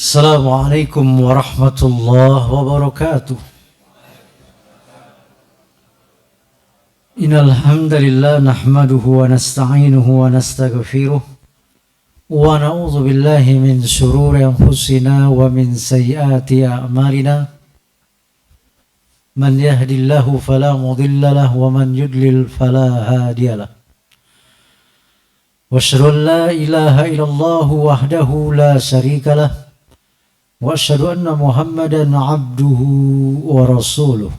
Assalamualaikum warahmatullahi wabarakatuh. Innal hamdalillah nahmaduhu wa nasta'inuhu wa nastaghfiruh wa na'udzu billahi min shururi anfusina wa min sayyiati a'malina. Man yahdihillahu fala mudilla lahu wa man yudlil fala hadiyalah. Wa asyhadu an la ilaha illallah wahdahu la syarika lah. Wa asyhadu anna Muhammadan abduhu wa rasuluh.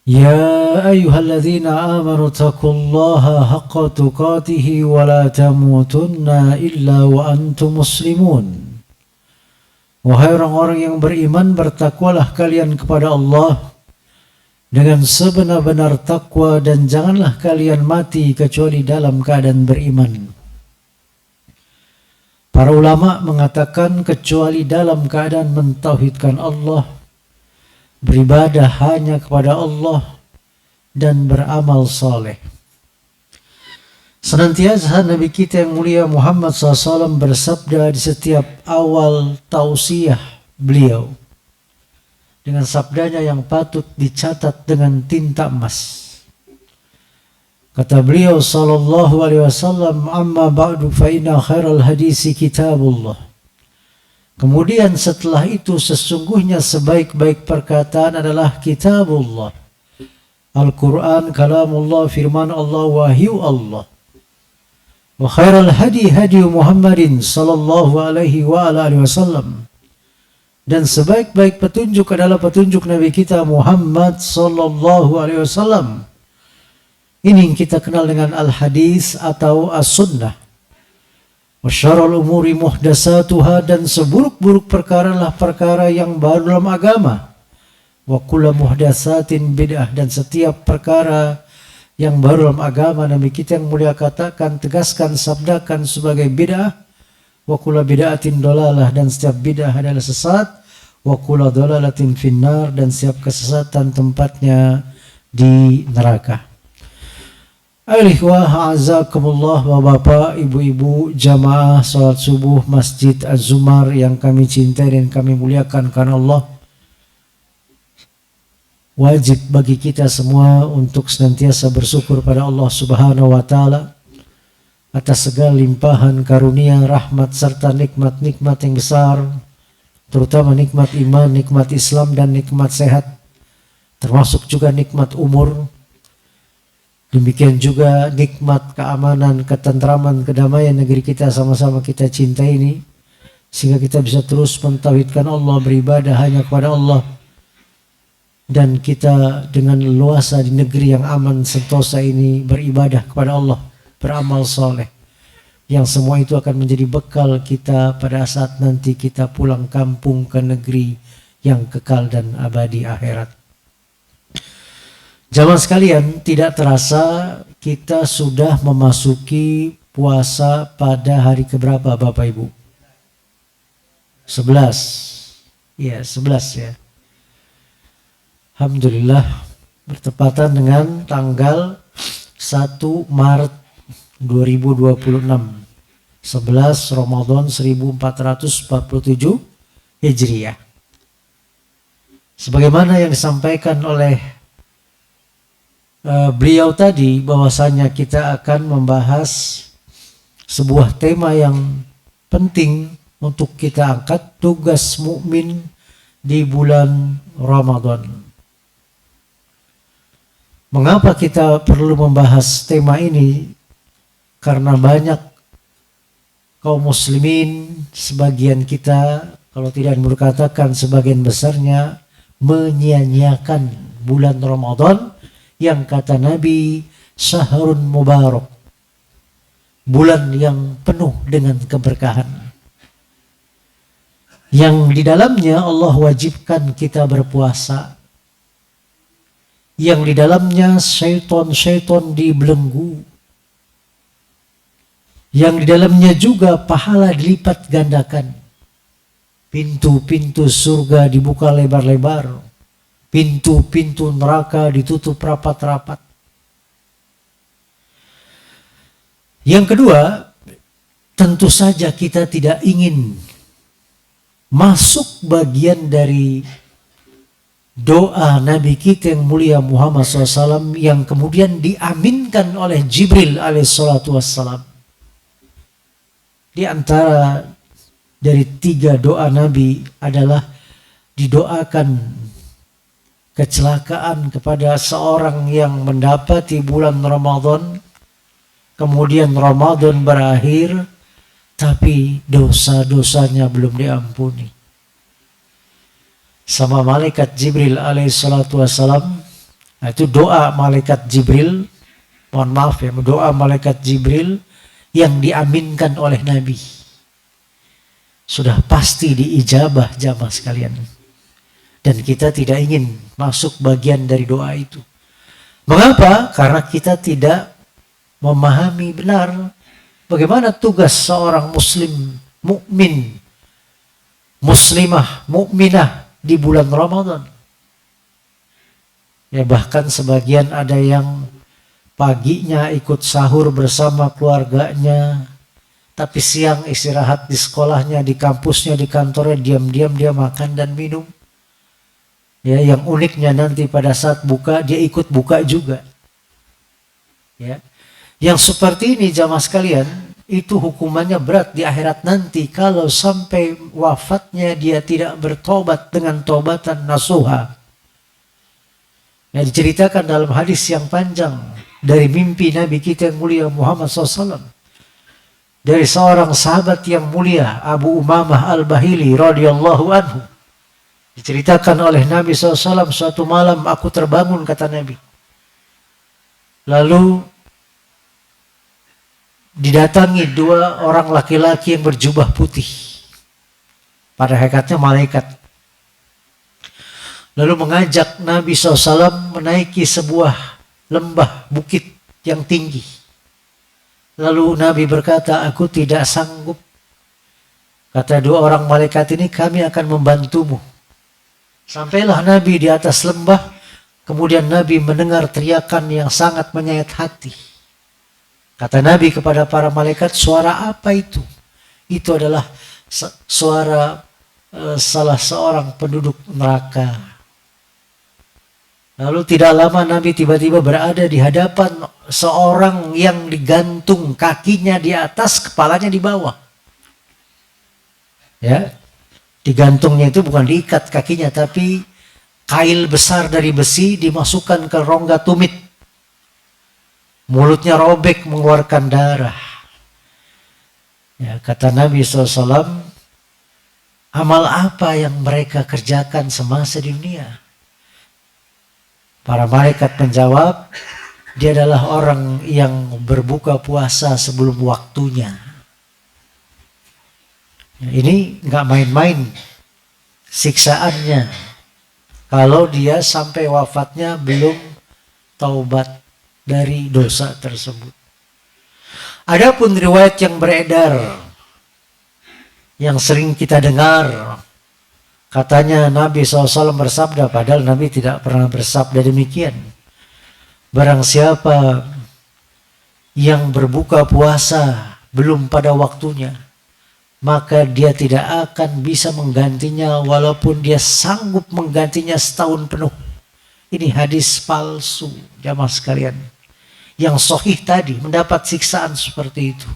Ya ayyuhalladzina amanu taqullaha haqqa tuqatih wa la tamutunna illa wa antum muslimun. Wahai orang-orang yang beriman, bertakwalah kalian kepada Allah dengan sebenar-benar takwa dan janganlah kalian mati kecuali dalam keadaan beriman. Para ulama mengatakan kecuali dalam keadaan mentauhidkan Allah, beribadah hanya kepada Allah, dan beramal saleh. Senantiasa Nabi kita yang mulia Muhammad SAW bersabda di setiap awal tausiah beliau, dengan sabdanya yang patut dicatat dengan tinta emas. Kata beliau sallallahu alaihi wasallam, amma ba'du fa inna khairal hadisi kitabullah. Kemudian setelah itu sesungguhnya sebaik-baik perkataan adalah kitabullah. Al-Quran kalamullah, firman Allah, wahyu Allah. Wa khairal hadi hadi Muhammadin sallallahu alaihi wa alihi wasallam. Dan sebaik-baik petunjuk adalah petunjuk Nabi kita Muhammad sallallahu alaihi wasallam. Ini yang kita kenal dengan al-hadis atau as-sunnah. Wa syarrul umuri muhdatsatuha, dan seburuk-buruk perkara lah perkara yang baru dalam agama. Wa kullu muhdatsatin bid'ah, dan setiap perkara yang baru dalam agama Nabi kita yang mulia katakan, tegaskan, sabdakan sebagai bid'ah. Wa kullu bid'atin dalalah, dan setiap bid'ah adalah sesat. Wa kullu dalalatin finnar, dan setiap kesesatan tempatnya di neraka. Ayolah azakumullah, bapak, ibu-ibu, jamaah salat subuh Masjid Az-Zumar yang kami cintai dan kami muliakan karena Allah. Wajib bagi kita semua untuk senantiasa bersyukur pada Allah Subhanahu wa taala atas segala limpahan karunia, rahmat serta nikmat-nikmat yang besar, terutama nikmat iman, nikmat Islam, dan nikmat sehat, termasuk juga nikmat umur. Demikian juga nikmat keamanan, ketentraman, kedamaian negeri kita sama-sama kita cintai ini, sehingga kita bisa terus mentauhidkan Allah, beribadah hanya kepada Allah, dan kita dengan leluasa di negeri yang aman sentosa ini beribadah kepada Allah, beramal soleh, yang semua itu akan menjadi bekal kita pada saat nanti kita pulang kampung ke negeri yang kekal dan abadi akhirat. Jamaah sekalian, tidak terasa kita sudah memasuki puasa pada hari keberapa Bapak Ibu? 11. Ya, 11 ya. Alhamdulillah, bertepatan dengan tanggal 1 Maret 2026. 11 Ramadan 1447 Hijriah. Sebagaimana yang disampaikan oleh beliau tadi, bahwasanya kita akan membahas sebuah tema yang penting untuk kita angkat, tugas mukmin di bulan Ramadan. Mengapa kita perlu membahas tema ini? Karena banyak kaum muslimin, sebagian kita, kalau tidak berkatakan sebagian besarnya, menyia-nyiakan bulan Ramadan yang kata Nabi syahrun mubarak, bulan yang penuh dengan keberkahan, yang di dalamnya Allah wajibkan kita berpuasa, yang di dalamnya syaitan dibelenggu, yang di dalamnya juga pahala dilipat gandakan, pintu-pintu surga dibuka lebar-lebar, pintu-pintu neraka ditutup rapat-rapat. Yang kedua, tentu saja kita tidak ingin masuk bagian dari doa Nabi kita yang mulia Muhammad SAW yang kemudian diaminkan oleh Jibril alaihissalatu wassalam. Di antara dari 3 doa Nabi adalah didoakan kecelakaan kepada seorang yang mendapati bulan Ramadan, kemudian Ramadan berakhir, tapi dosa-dosanya belum diampuni. Sama malaikat Jibril alaihissalatu wassalam, itu doa malaikat Jibril, mohon maaf ya, doa malaikat Jibril yang diaminkan oleh Nabi. Sudah pasti diijabah jamaah sekalian. Dan kita tidak ingin masuk bagian dari doa itu. Mengapa? Karena kita tidak memahami benar bagaimana tugas seorang muslim, mukmin, muslimah, mukminah di bulan Ramadan. Ya, bahkan sebagian ada yang paginya ikut sahur bersama keluarganya, tapi siang istirahat di sekolahnya, di kampusnya, di kantornya, diam-diam dia makan dan minum. Ya, yang uniknya nanti pada saat buka dia ikut buka juga. Ya. Yang seperti ini jamaah sekalian, itu hukumannya berat di akhirat nanti kalau sampai wafatnya dia tidak bertobat dengan tobatan nasuha. Ya, diceritakan dalam hadis yang panjang dari mimpi Nabi kita yang mulia Muhammad SAW. Dari seorang sahabat yang mulia Abu Umamah Al-Bahili radhiyallahu anhu. Diceritakan oleh Nabi SAW, suatu malam aku terbangun, kata Nabi. Lalu didatangi 2 orang laki-laki yang berjubah putih. Pada hakikatnya malaikat. Lalu mengajak Nabi SAW menaiki sebuah lembah bukit yang tinggi. Lalu Nabi berkata, aku tidak sanggup. Kata 2 orang malaikat ini, kami akan membantumu. Sampailah Nabi di atas lembah, kemudian Nabi mendengar teriakan yang sangat menyayat hati. Kata Nabi kepada para malaikat, suara apa itu? Itu adalah suara salah seorang penduduk neraka. Lalu tidak lama Nabi tiba-tiba berada di hadapan seorang yang digantung kakinya di atas, kepalanya di bawah. Ya. Digantungnya itu bukan diikat kakinya, tapi kail besar dari besi dimasukkan ke rongga tumit. Mulutnya robek mengeluarkan darah. Ya, kata Nabi SAW, amal apa yang mereka kerjakan semasa di dunia? Para malaikat menjawab, dia adalah orang yang berbuka puasa sebelum waktunya. Ini nggak main-main siksaannya kalau dia sampai wafatnya belum taubat dari dosa tersebut. Adapun riwayat yang beredar yang sering kita dengar, katanya Nabi SAW bersabda, padahal Nabi tidak pernah bersabda demikian. Barang siapa yang berbuka puasa belum pada waktunya, maka dia tidak akan bisa menggantinya walaupun dia sanggup menggantinya setahun penuh. Ini hadis palsu jamaah sekalian. Yang sahih tadi mendapat siksaan seperti itu.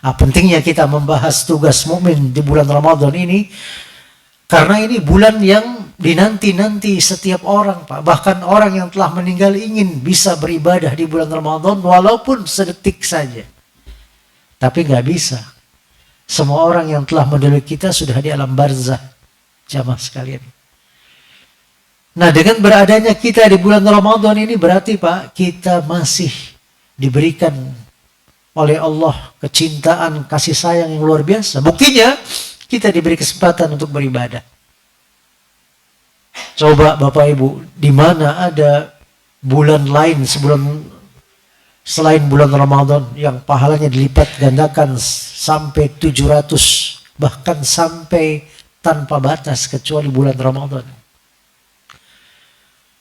Pentingnya kita membahas tugas mukmin di bulan Ramadan ini, karena ini bulan yang dinanti-nanti setiap orang, Pak. Bahkan orang yang telah meninggal ingin bisa beribadah di bulan Ramadan walaupun sedetik saja. Tapi nggak bisa. Semua orang yang telah mendahului kita sudah di alam barzah, jamaah sekalian. Nah, dengan beradanya kita di bulan Ramadan ini berarti, Pak, kita masih diberikan oleh Allah kecintaan, kasih sayang yang luar biasa. Buktinya kita diberi kesempatan untuk beribadah. Coba Bapak Ibu, di mana ada bulan lain selain bulan Ramadan yang pahalanya dilipat gandakan sampai 700, bahkan sampai tanpa batas kecuali bulan Ramadan.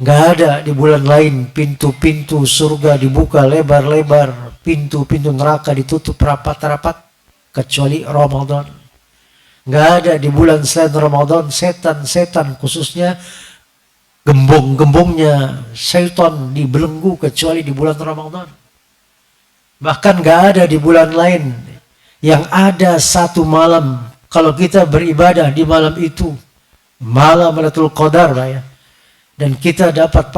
Nggak ada di bulan lain pintu-pintu surga dibuka lebar-lebar, pintu-pintu neraka ditutup rapat-rapat kecuali Ramadan. Nggak ada di bulan selain Ramadan setan-setan, khususnya gembong-gembongnya syaitan dibelenggu kecuali di bulan Ramadan. Bahkan nggak ada di bulan lain yang ada satu malam kalau kita beribadah di malam itu, malam Lailatul Qadar, Pak ya. Dan kita dapat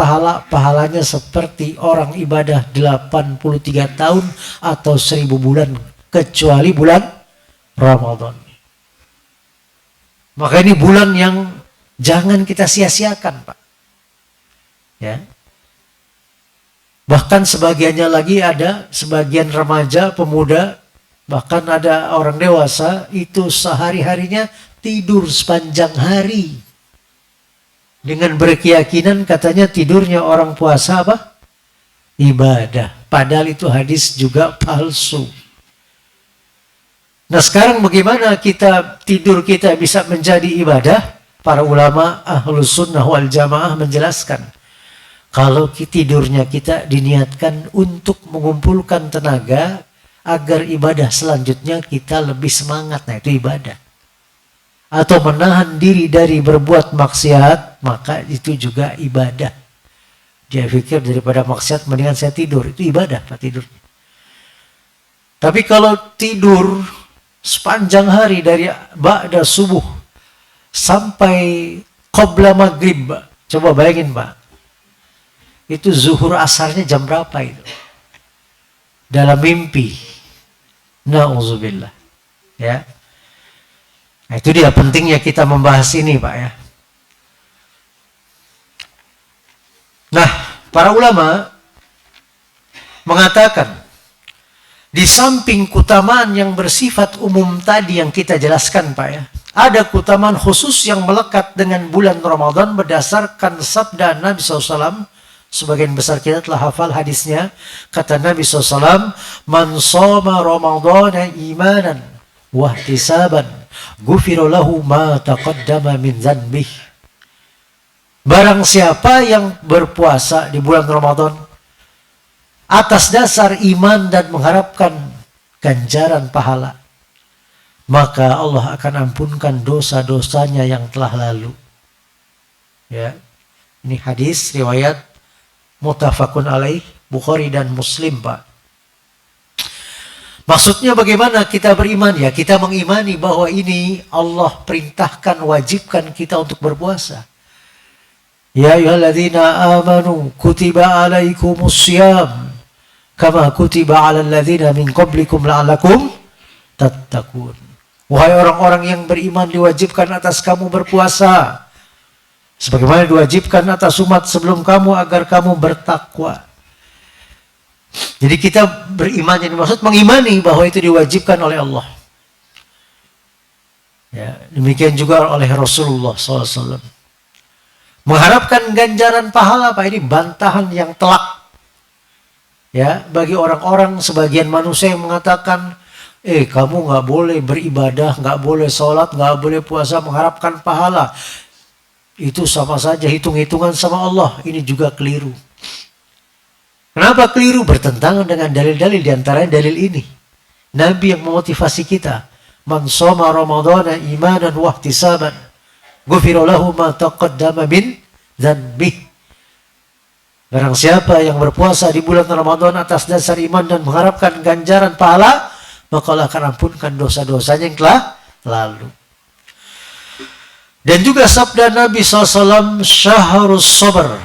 pahalanya seperti orang ibadah 83 tahun atau 1000 bulan kecuali bulan Ramadan. Maka ini bulan yang jangan kita sia-siakan, Pak. Ya. Bahkan sebagiannya lagi ada sebagian remaja, pemuda, bahkan ada orang dewasa itu sehari-harinya tidur sepanjang hari. Dengan berkeyakinan katanya tidurnya orang puasa apa? Ibadah. Padahal itu hadis juga palsu. Nah sekarang bagaimana tidur kita bisa menjadi ibadah? Para ulama Ahlus Sunnah wal Jamaah menjelaskan. Kalau tidurnya kita diniatkan untuk mengumpulkan tenaga agar ibadah selanjutnya kita lebih semangat. Nah itu ibadah. Atau menahan diri dari berbuat maksiat, maka itu juga ibadah. Dia pikir daripada maksiat mendingan saya tidur. Itu ibadah, Pak, tidur. Tapi kalau tidur sepanjang hari dari ba'da subuh sampai qabla maghrib, coba bayangin, Pak. Itu zuhur asarnya jam berapa itu? Dalam mimpi. Na'udzubillah. Ya. Nah, itu dia pentingnya kita membahas ini, Pak ya. Nah, para ulama mengatakan di samping keutamaan yang bersifat umum tadi yang kita jelaskan, Pak ya, ada keutamaan khusus yang melekat dengan bulan Ramadan berdasarkan sabda Nabi SAW. Sebagian besar kita telah hafal hadisnya. Kata Nabi SAW, "Man shoma Ramadana imanan wahtisaban, ghufira lahu ma taqaddama min dzanbih." Barang siapa yang berpuasa di bulan Ramadan atas dasar iman dan mengharapkan ganjaran pahala, maka Allah akan ampunkan dosa-dosanya yang telah lalu. Ya. Ini hadis riwayat muttafaqun alaih, Bukhari dan Muslim, Pak. Maksudnya bagaimana kita beriman? Ya, kita mengimani bahwa ini Allah perintahkan, wajibkan kita untuk berpuasa. Ya ayyuhalladzina amanu kutiba alaikumus syiyam kama kutiba alal ladzina min qablikum la'allakum tattaqun. Wahai orang-orang yang beriman, diwajibkan atas kamu berpuasa sebagaimana diwajibkan atas umat sebelum kamu agar kamu bertakwa. Jadi kita beriman, yang dimaksud mengimani bahwa itu diwajibkan oleh Allah. Ya, demikian juga oleh Rasulullah SAW. Mengharapkan ganjaran pahala, Pak, ini bantahan yang telak. Ya, bagi orang-orang sebagian manusia yang mengatakan, kamu nggak boleh beribadah, nggak boleh sholat, nggak boleh puasa, mengharapkan pahala. Itu sama saja hitung-hitungan sama Allah. Ini juga keliru. Kenapa keliru? Bertentangan dengan dalil-dalil, diantaranya dalil ini. Nabi yang memotivasi kita. Man shoma Ramadana imanan wahtisaban, ghufira lahu ma taqaddama min dzanbih. Barang siapa yang berpuasa di bulan Ramadan atas dasar iman dan mengharapkan ganjaran pahala, maka Allah akan ampunkan dosa-dosanya yang telah lalu. Dan juga sabda Nabi SAW, syahrus sabr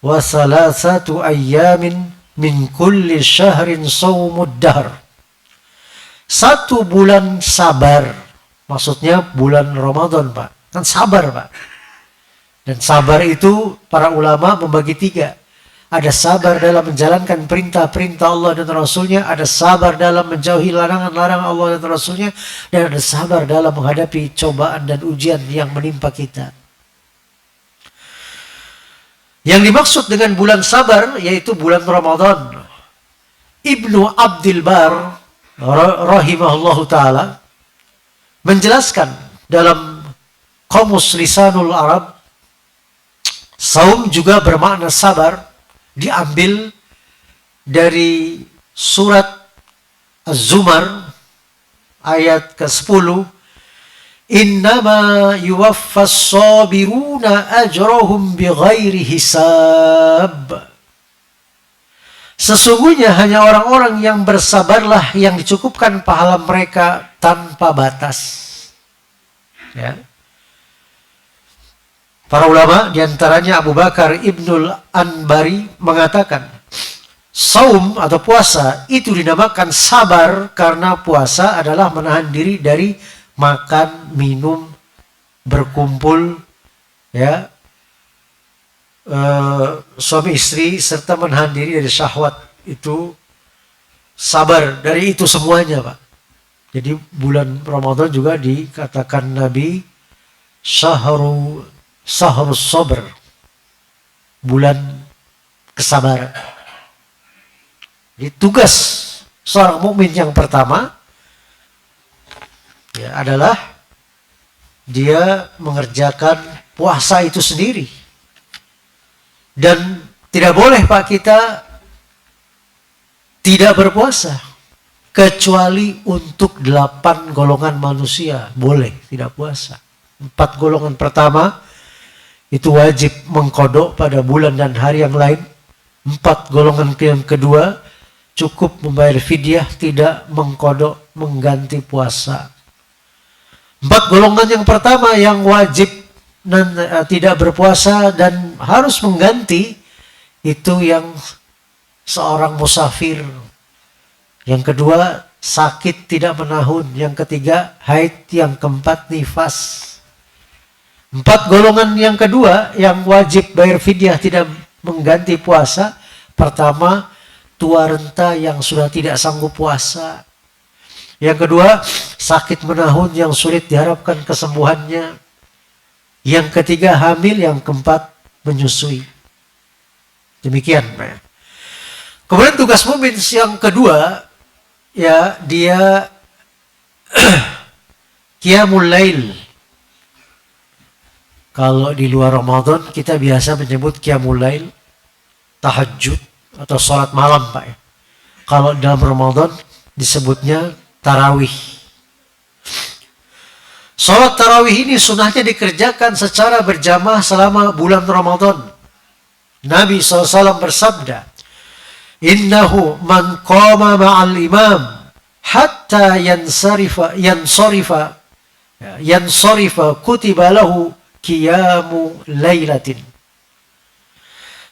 wa thalathatu ayyamin min kulli syahrin sawmud dahr. 1 bulan sabar. Maksudnya bulan Ramadan, Pak. Kan sabar, Pak. Dan sabar itu para ulama membagi 3. Ada sabar dalam menjalankan perintah-perintah Allah dan Rasulnya. Ada sabar dalam menjauhi larangan-larangan Allah dan Rasulnya. Dan ada sabar dalam menghadapi cobaan dan ujian yang menimpa kita. Yang dimaksud dengan bulan sabar yaitu bulan Ramadan. Ibnu Abdul Bar rahimahullahu ta'ala menjelaskan dalam Qamus Lisanul Arab, saum juga bermakna sabar. Diambil dari surat Az-Zumar ayat ke-10 Innama yuwaffas sabiruna ajrahum bighairi hisab. Sesungguhnya hanya orang-orang yang bersabarlah yang dicukupkan pahala mereka tanpa batas. Ya. Para ulama diantaranya Abu Bakar Ibnul Anbari mengatakan, saum atau puasa itu dinamakan sabar karena puasa adalah menahan diri dari makan, minum, berkumpul, ya, suami istri, serta menahan diri dari syahwat. Itu sabar dari itu semuanya, Pak. Jadi bulan Ramadan juga dikatakan Nabi syahrus sabr, bulan kesabaran. Jadi tugas seorang mukmin yang pertama ya adalah dia mengerjakan puasa itu sendiri. Dan tidak boleh Pak kita tidak berpuasa kecuali untuk 8 golongan manusia boleh tidak puasa. 4 golongan pertama itu wajib mengkodok pada bulan dan hari yang lain. 4 golongan yang kedua cukup membayar fidyah, tidak mengkodok, mengganti puasa. 4 golongan yang pertama yang wajib dan tidak berpuasa dan harus mengganti itu yang seorang musafir. Yang kedua sakit tidak menahun. Yang ketiga haid. Yang keempat nifas. 4 golongan yang kedua yang wajib bayar fidyah tidak mengganti puasa. Pertama, tua renta yang sudah tidak sanggup puasa. Yang kedua, sakit menahun yang sulit diharapkan kesembuhannya. Yang ketiga, hamil. Yang keempat, menyusui. Demikian. Kemudian tugas mukmin yang kedua, ya dia qiyamul lail. Kalau di luar Ramadan kita biasa menyebut qiyamul lail, tahajud atau sholat malam, Pak. Kalau dalam Ramadan disebutnya tarawih. Sholat tarawih ini sunnahnya dikerjakan secara berjamaah selama bulan Ramadan. Nabi SAW bersabda, innahu man qama ma'al imam hatta yansarifa kutiba lahu qiyamu lailatin.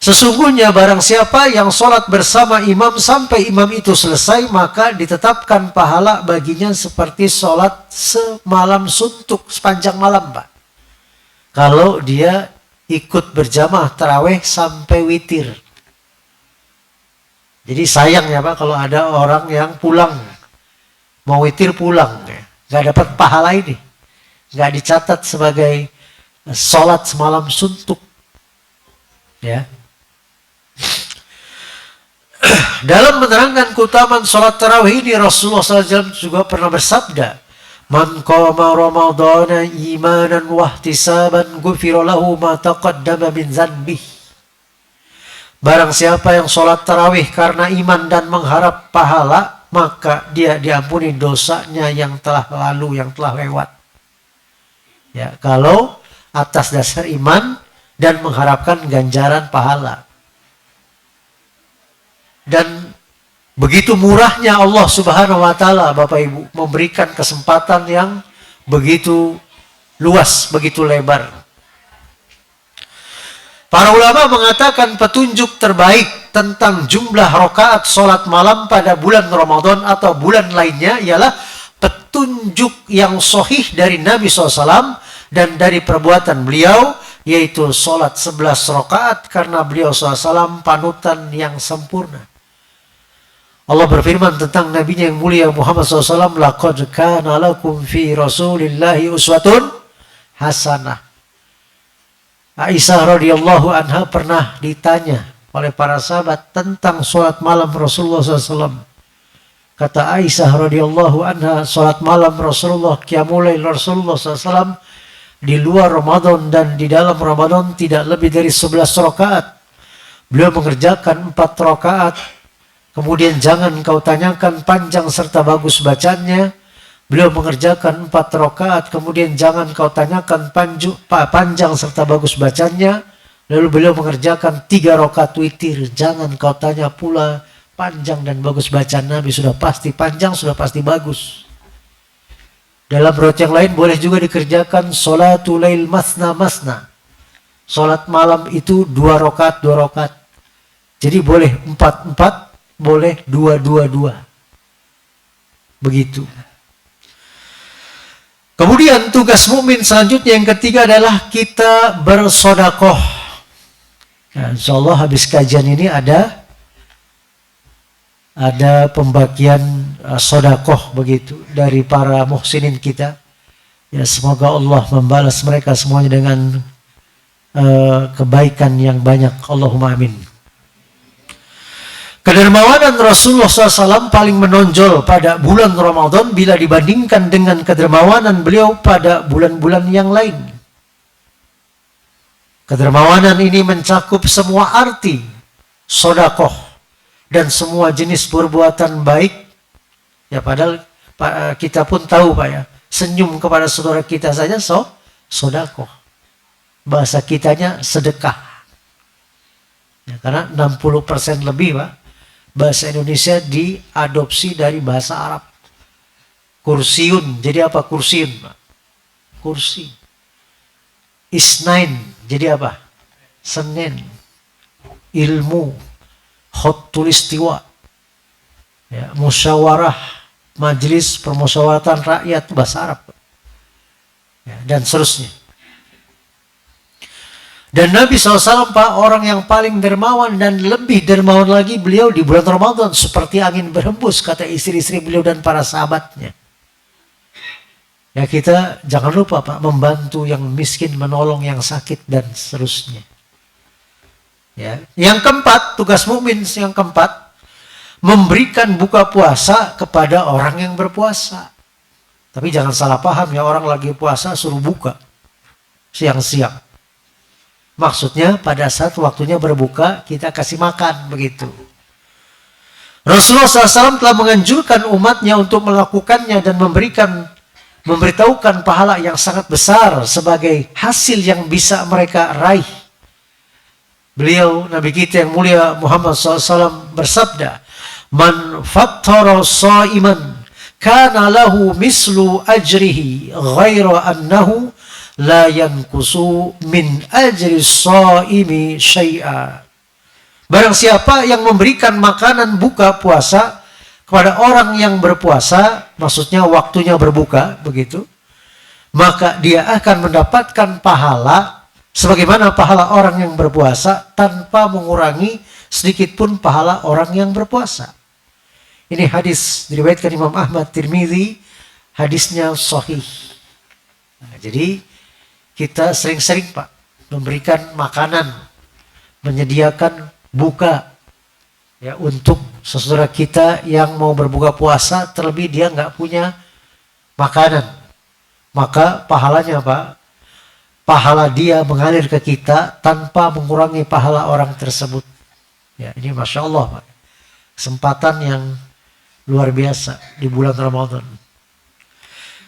Sesungguhnya barang siapa yang sholat bersama imam sampai imam itu selesai, maka ditetapkan pahala baginya seperti sholat semalam suntuk sepanjang malam, Pak. Kalau dia ikut berjamaah tarawih sampai witir. Jadi sayang ya Pak kalau ada orang yang pulang, mau witir pulang, nggak dapat pahala ini. Nggak dicatat sebagai sholat semalam suntuk. Ya. Dalam menerangkan keutamaan sholat tarawih ini, Rasulullah SAW juga pernah bersabda, man qama ramadana imanan wahtisaban ghufira lahu ma taqaddama min dzanbih. Barang siapa yang sholat tarawih karena iman dan mengharap pahala, maka dia diampuni dosanya yang telah lalu, yang telah lewat. Ya, kalau atas dasar iman dan mengharapkan ganjaran pahala. Dan begitu murahnya Allah Subhanahu wa Ta'ala, Bapak Ibu, memberikan kesempatan yang begitu luas, begitu lebar. Para ulama mengatakan petunjuk terbaik tentang jumlah rakaat sholat malam pada bulan Ramadan atau bulan lainnya ialah petunjuk yang sahih dari Nabi SAW dan dari perbuatan beliau, yaitu sholat 11 rakaat karena beliau SAW panutan yang sempurna. Allah berfirman tentang Nabi-Nya yang mulia Muhammad SAW, laqad kana lakum fi rasulillahi uswatun hasanah. Aisyah radhiyallahu anha pernah ditanya oleh para sahabat tentang sholat malam Rasulullah SAW. Kata Aisyah radhiyallahu anha, sholat malam Rasulullah, qiyamul lail Rasulullah SAW di luar Ramadan dan di dalam Ramadan tidak lebih dari 11 rakaat. Beliau mengerjakan 4 rakaat. Kemudian jangan kau tanyakan panjang serta bagus bacanya. Beliau mengerjakan 4 rakaat, kemudian jangan kau tanyakan panjang serta bagus bacanya. Lalu beliau mengerjakan 3 rakaat witir, jangan kau tanya pula panjang dan bagus bacaan Nabi, sudah pasti panjang, sudah pasti bagus. Dalam riwayat yang lain boleh juga dikerjakan sholatul lail masna masna. Sholat malam itu 2 rakaat, 2 rakaat. Jadi boleh 4-4, boleh 2-2-2. Begitu. Kemudian tugas mukmin selanjutnya yang ketiga adalah kita bersodakoh. Nah, insya Allah habis kajian ini ada pembagian sodakoh begitu dari para muhsinin kita. Ya, semoga Allah membalas mereka semuanya dengan kebaikan yang banyak. Allahumma amin. Kedermawanan Rasulullah SAW paling menonjol pada bulan Ramadan bila dibandingkan dengan kedermawanan beliau pada bulan-bulan yang lain. Kedermawanan ini mencakup semua arti sodakoh dan semua jenis perbuatan baik. Ya, padahal kita pun tahu Pak ya, senyum kepada saudara kita saja sodakoh. Bahasa kitanya sedekah. Ya, karena 60% lebih Pak, bahasa Indonesia diadopsi dari bahasa Arab. Kursiun, jadi apa kursiun? Kursi. Isnain, jadi apa? Senin. Ilmu, khot tulistiwa. Ya, musyawarah, majelis permusyawaratan rakyat, bahasa Arab. Ya, dan seterusnya. Dan Nabi SAW Pak, orang yang paling dermawan dan lebih dermawan lagi beliau di bulan Ramadan. Seperti angin berhembus, kata istri-istri beliau dan para sahabatnya. Ya, kita jangan lupa Pak, membantu yang miskin, menolong yang sakit dan seterusnya. Ya. Yang keempat, tugas mukmin yang keempat, memberikan buka puasa kepada orang yang berpuasa. Tapi jangan salah paham ya, orang lagi puasa suruh buka siang-siang. Maksudnya pada saat waktunya berbuka kita kasih makan begitu. Rasulullah SAW telah menganjurkan umatnya untuk melakukannya dan memberitahukan pahala yang sangat besar sebagai hasil yang bisa mereka raih. Beliau, Nabi kita yang mulia Muhammad SAW bersabda, "Man fattara sha'iman kana lahu mislu ajrihi ghaira annahu la yankusu min ajri shaimi syai'a." Barang siapa yang memberikan makanan buka puasa kepada orang yang berpuasa, maksudnya waktunya berbuka begitu, maka dia akan mendapatkan pahala sebagaimana pahala orang yang berpuasa tanpa mengurangi sedikit pun pahala orang yang berpuasa. Ini hadis diriwayatkan Imam Ahmad, Tirmidzi, hadisnya sahih. Nah, jadi kita sering-sering Pak memberikan makanan, menyediakan buka ya untuk saudara kita yang mau berbuka puasa, terlebih dia nggak punya makanan. Maka pahalanya Pak, pahala dia mengalir ke kita tanpa mengurangi pahala orang tersebut. Ya, ini Masya Allah Pak, kesempatan yang luar biasa di bulan Ramadan.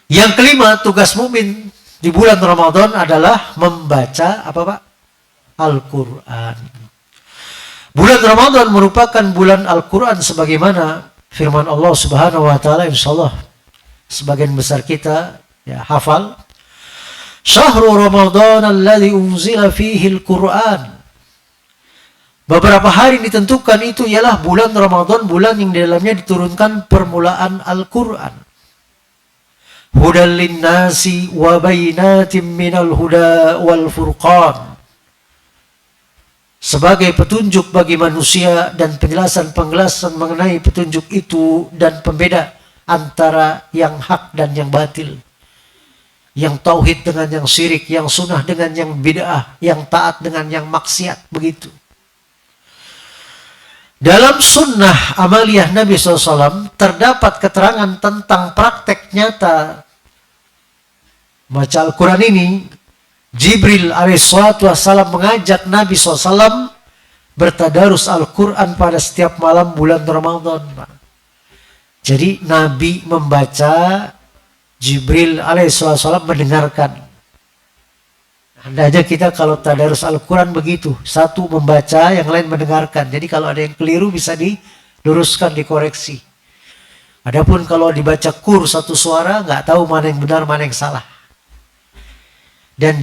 Yang kelima, tugas mukmin di bulan Ramadan adalah membaca apa Pak? Al-Quran. Bulan Ramadan merupakan bulan Al-Quran sebagaimana firman Allah Subhanahu wa taala, insyaallah sebagian besar kita ya hafal. Syahrul Ramadan alladzi unzila fihi al-Quran. Beberapa hari ditentukan itu ialah bulan Ramadan, bulan yang di dalamnya diturunkan permulaan Al-Quran. Hudal linnasi wa bainatim minal huda wal furqan. Sebagai petunjuk bagi manusia dan penjelasan-penjelasan mengenai petunjuk itu dan pembeda antara yang hak dan yang batil. Yang tauhid dengan yang syirik, yang sunnah dengan yang bid'ah, yang taat dengan yang maksiat, begitu. Dalam sunnah amaliyah Nabi SAW terdapat keterangan tentang praktek nyata baca Al-Quran ini. Jibril alaihissalam mengajak Nabi SAW bertadarus Al-Quran pada setiap malam bulan Ramadan. Jadi Nabi membaca Jibril alaihissalam mendengarkan. Hendaknya kita kalau tadarus Al-Quran begitu. Satu membaca, yang lain mendengarkan. Jadi kalau ada yang keliru bisa diluruskan, dikoreksi. Adapun kalau dibaca kur satu suara, nggak tahu mana yang benar, mana yang salah. Dan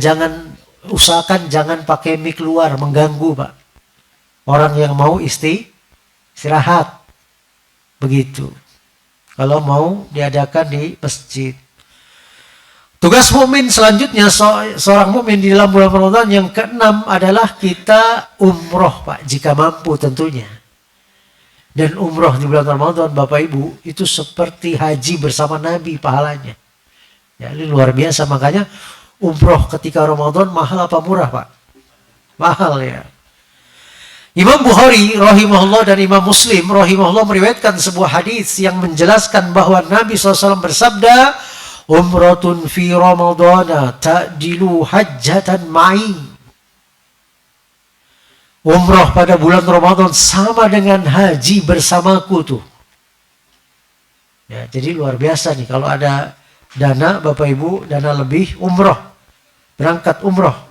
usahakan jangan pakai mic luar, mengganggu Pak. Orang yang mau istirahat. Begitu. Kalau mau diadakan di masjid. Tugas mukmin selanjutnya, seorang mukmin di dalam bulan Ramadan yang keenam adalah kita umroh Pak, jika mampu tentunya. Dan umroh di bulan Ramadan Bapak Ibu itu seperti haji bersama Nabi pahalanya. Ya, ini luar biasa, makanya umroh ketika Ramadan mahal apa murah Pak? Mahal ya. Imam Bukhari rahimahullah dan Imam Muslim rahimahullah meriwayatkan sebuah hadis yang menjelaskan bahwa Nabi SAW bersabda, umratun fi Ramadana ta'dilu hajjatan ma'i. Umrah pada bulan Ramadan sama dengan haji bersamaku tuh. Ya, jadi luar biasa nih kalau ada dana Bapak Ibu, dana lebih, umrah. Berangkat umrah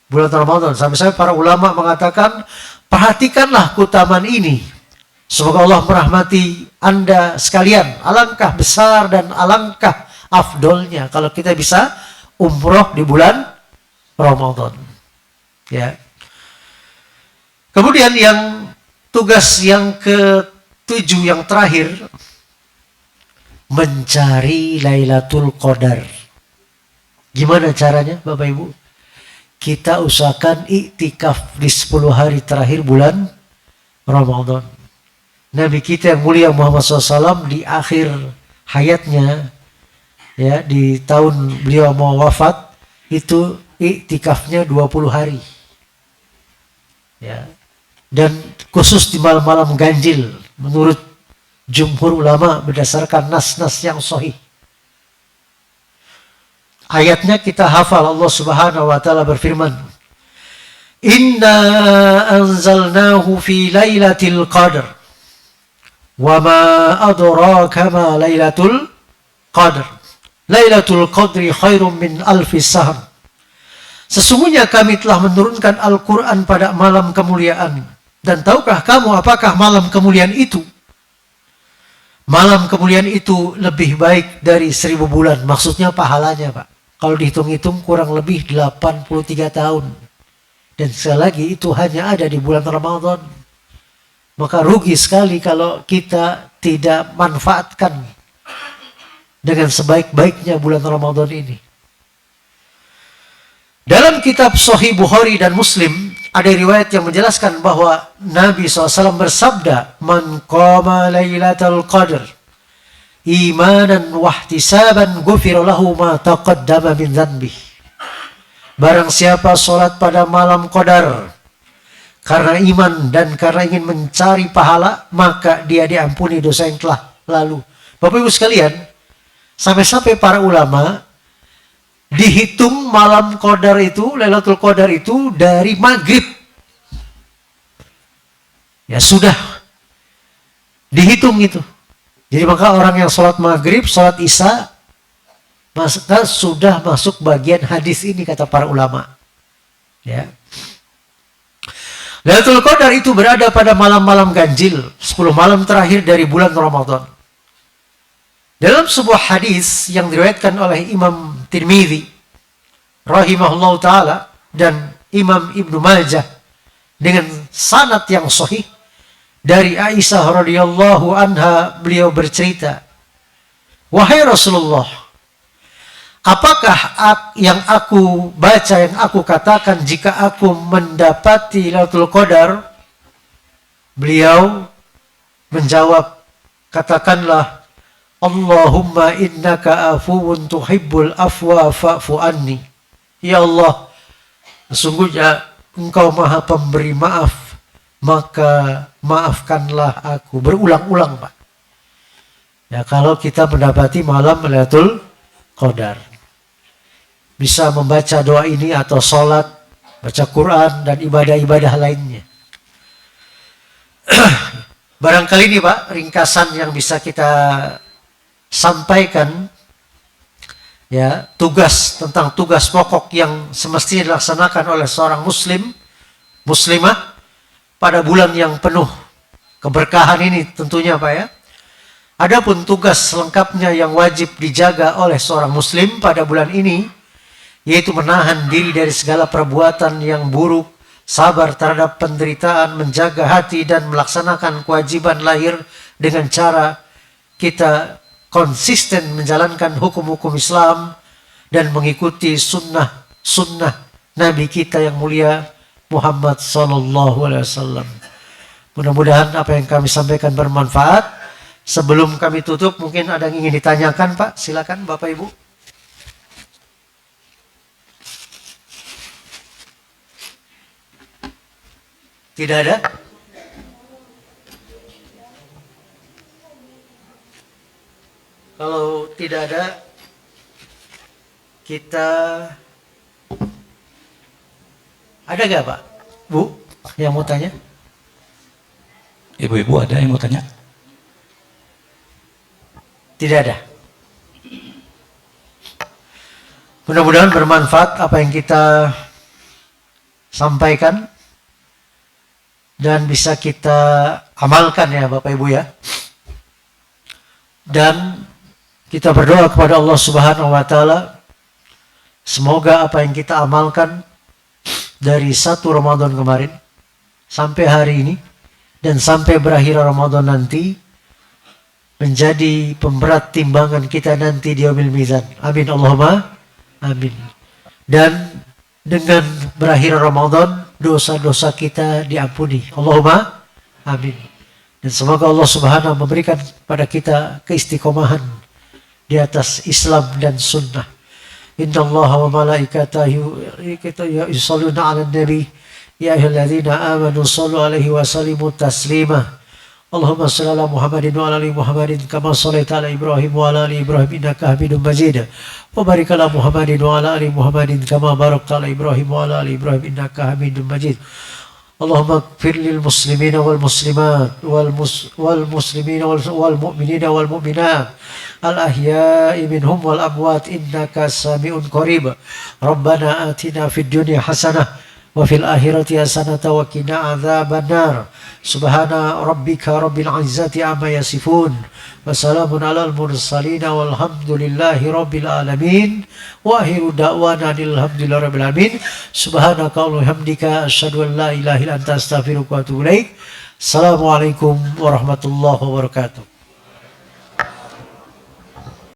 bulan Ramadan. Sampai-sampai para ulama mengatakan, perhatikanlah keutamaan ini. Semoga Allah merahmati Anda sekalian. Alangkah besar dan alangkah afdolnya kalau kita bisa umroh di bulan Ramadan. Ya. Kemudian tugas yang ke-7 yang terakhir, mencari Lailatul Qadar. Gimana caranya Bapak Ibu? Kita usahakan iktikaf di 10 hari terakhir bulan Ramadan. Nabi kita yang mulia Muhammad SAW di akhir hayatnya, ya, di tahun beliau mau wafat, itu iktikafnya 20 hari. Ya. Dan khusus di malam-malam ganjil menurut jumhur ulama berdasarkan nas-nas yang sahih. Ayatnya kita hafal. Allah Subhanahu wa taala berfirman, "Inna anzalnahu fi lailatul qadr. Wa ma adraka ma lailatul qadr. Lailatul qadri khairum min alfi sahr." Sesungguhnya kami telah menurunkan Al-Quran pada malam kemuliaan. Dan tahukah kamu apakah malam kemuliaan itu? Malam kemuliaan itu lebih baik dari 1000 bulan. Maksudnya pahalanya Pak. Kalau dihitung-hitung kurang lebih 83 tahun. Dan sekali lagi itu hanya ada di bulan Ramadan. Maka rugi sekali kalau kita tidak manfaatkan dengan sebaik-baiknya bulan Ramadan ini. Dalam kitab Sahih Bukhari dan Muslim ada riwayat yang menjelaskan bahwa Nabi SAW bersabda, "Man qama lailatul qadr imanan wahtisaban ghufira lahu ma taqaddama min dzanbih." Barang siapa sholat pada malam Qadar karena iman dan karena ingin mencari pahala, maka dia diampuni dosa yang telah lalu. Bapak Ibu sekalian, sampai-sampai para ulama dihitung malam Qadar itu, Lailatul Qadar itu dari maghrib. Ya sudah dihitung itu. Jadi maka orang yang sholat maghrib, sholat isya, maka sudah masuk bagian hadis ini kata para ulama. Ya. Lailatul Qadar itu berada pada malam-malam ganjil, 10 malam terakhir dari bulan Ramadan. Dalam sebuah hadis yang diriwayatkan oleh Imam Tirmidzi rahimahullah ta'ala dan Imam Ibnu Majah dengan sanad yang sahih dari Aisyah radhiyallahu anha, beliau bercerita, "Wahai Rasulullah, apakah yang aku baca, yang aku katakan jika aku mendapati Lailatul Qadar?" Beliau menjawab, "Katakanlah, Allahumma innaka afuwun tuhibbul afwa fa'fu anni." Ya Allah, sesungguhnya Engkau maha pemberi maaf, maka maafkanlah aku. Berulang-ulang Pak. Ya, kalau kita mendapati malam Lailatul Qadar, bisa membaca doa ini atau sholat, baca Quran dan ibadah-ibadah lainnya. Barangkali ini Pak, ringkasan yang bisa kita sampaikan ya, tentang tugas pokok yang semestinya dilaksanakan oleh seorang muslim, muslimah pada bulan yang penuh keberkahan ini tentunya Pak ya. Adapun tugas lengkapnya yang wajib dijaga oleh seorang muslim pada bulan ini, yaitu menahan diri dari segala perbuatan yang buruk, sabar terhadap penderitaan, menjaga hati dan melaksanakan kewajiban lahir dengan cara kita konsisten menjalankan hukum-hukum Islam dan mengikuti sunnah Nabi kita yang mulia Muhammad Sallallahu Alaihi Wasallam. Mudah-mudahan apa yang kami sampaikan bermanfaat. Sebelum kami tutup, mungkin ada yang ingin ditanyakan Pak, silakan Bapak Ibu. Tidak ada? Kalau tidak ada, kita ada gak Pak? Bu, yang mau tanya? Ibu-ibu ada yang mau tanya? Tidak ada. Mudah-mudahan bermanfaat apa yang kita sampaikan dan bisa kita amalkan ya Bapak Ibu ya. Dan kita berdoa kepada Allah Subhanahu wa taala, semoga apa yang kita amalkan dari 1 Ramadan kemarin sampai hari ini dan sampai berakhir Ramadan nanti menjadi pemberat timbangan kita nanti di yaumil mizan. Amin Allahumma amin. Dan dengan berakhir Ramadan, dosa-dosa kita diampuni. Allahumma amin. Dan semoga Allah Subhanahu memberikan pada kita keistiqomahan di atas Islam dan sunnah. Inna Allah wa malaikatahu yusalluna ala nabi ya ayyuhalladzina amanu sallu alaihi wa sallimu taslima. Allahumma shalli ala Muhammadin wa ala ali Muhammadin kama shallaita ala Ibrahim wa ala ali Ibrahim innaka Hamidum Majid. Wa barik ala Muhammadin wa ala ali Muhammadin kama barakta ala Ibrahim wa ala ali Ibrahim innaka Hamidum Majid. Allahumma ighfir lil muslimina wal muslimat wal muslimina wal mu'minina wal mu'minat al ahya'i minhum wal amwat innaka sami'un qarib. Rabbana atina fid dunya hasanah wa fil akhirati hasanah wa qina adzabannar. Subhana rabbika rabbil izzati amma yasifun wa salamun alal mursalin walhamdulillahi rabbil alamin wa akhiru da'wana alhamdulillahi rabbil alamin. Subhanaka wa bihamdika asyhadu an la ilaha illa anta astaghfiruka wa atubu ilaik. Assalamualaikum warahmatullahi wabarakatuh.